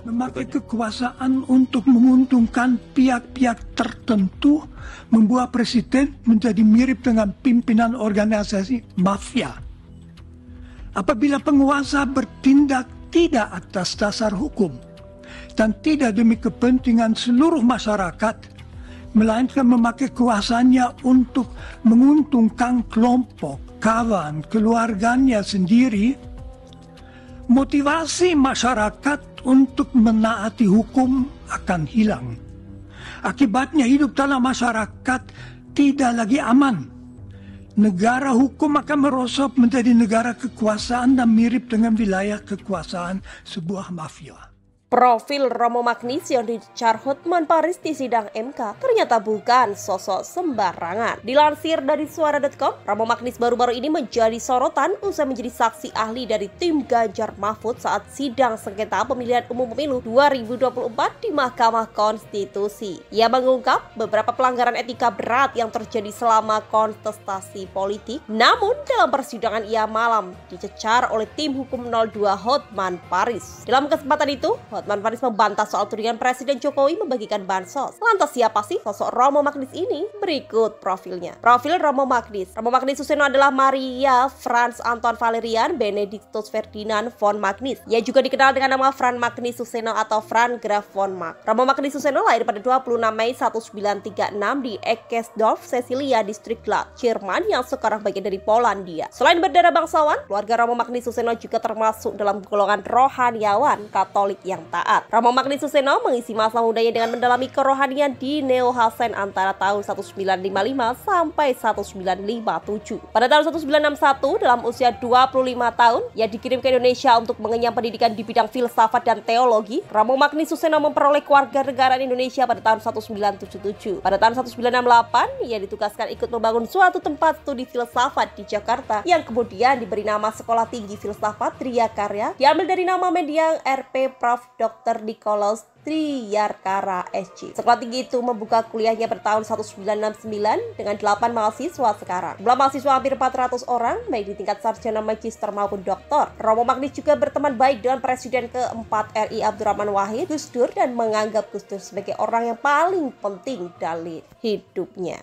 Memakai kekuasaan untuk menguntungkan pihak-pihak tertentu membuat presiden menjadi mirip dengan pimpinan organisasi mafia. Apabila penguasa bertindak tidak atas dasar hukum dan tidak demi kepentingan seluruh masyarakat, melainkan memakai kekuasaannya untuk menguntungkan kelompok, kawan, keluarganya sendiri, motivasi masyarakat untuk menaati hukum akan hilang. Akibatnya hidup dalam masyarakat tidak lagi aman. Negara hukum akan merosot menjadi negara kekuasaan dan mirip dengan wilayah kekuasaan sebuah mafia. Profil Romo Magnis yang dicar Hotman Paris di sidang MK ternyata bukan sosok sembarangan. Dilansir dari suara.com, Romo Magnis baru-baru ini menjadi sorotan usai menjadi saksi ahli dari tim Ganjar Mahfud saat sidang sengketa pemilihan umum pemilu 2024 di Mahkamah Konstitusi. Ia mengungkap beberapa pelanggaran etika berat yang terjadi selama kontestasi politik. Namun dalam persidangan ia malam dicecar oleh tim hukum 02 Hotman Paris. Dalam kesempatan itu, Hotman Paris membantah soal tudingan Presiden Jokowi membagikan bansos. Lantas siapa sih sosok Romo Magnis ini? Berikut profilnya. Profil Romo Magnis. Romo Magnis Suseno adalah Maria Franz Anton Valerian Benedictus Ferdinand von Magnis. Ia juga dikenal dengan nama Franz Magnis Suseno atau Franz Graf von Mag. Romo Magnis Suseno lahir pada 26 Mei 1936 di Eckesdorf, Cecilia, distrik Glatz, Jerman yang sekarang bagian dari Polandia. Selain berdarah bangsawan, keluarga Romo Magnis Suseno juga termasuk dalam golongan rohaniawan Katolik yang taat. Romo Magnis Suseno mengisi masa mudanya dengan mendalami kerohanian di Neohasen antara tahun 1955 sampai 1957. Pada tahun 1961, dalam usia 25 tahun, ia dikirim ke Indonesia untuk mengenyam pendidikan di bidang filsafat dan teologi. Romo Magnis Suseno memperoleh kewarganegaraan Indonesia pada tahun 1977. Pada tahun 1968, ia ditugaskan ikut membangun suatu tempat studi filsafat di Jakarta yang kemudian diberi nama Sekolah Tinggi Filsafat Triakarya, diambil dari nama mendiang RP Prof. Dr. Nikolaus Triyarkara SC. Sekolah tinggi itu membuka kuliahnya pada tahun 1969 dengan 8 mahasiswa sekarang. Jumlah mahasiswa hampir 400 orang, baik di tingkat sarjana, magister maupun doktor. Romo Magnis juga berteman baik dengan Presiden keempat RI Abdurrahman Wahid, Gus Dur, dan menganggap Gus Dur sebagai orang yang paling penting dalam hidupnya.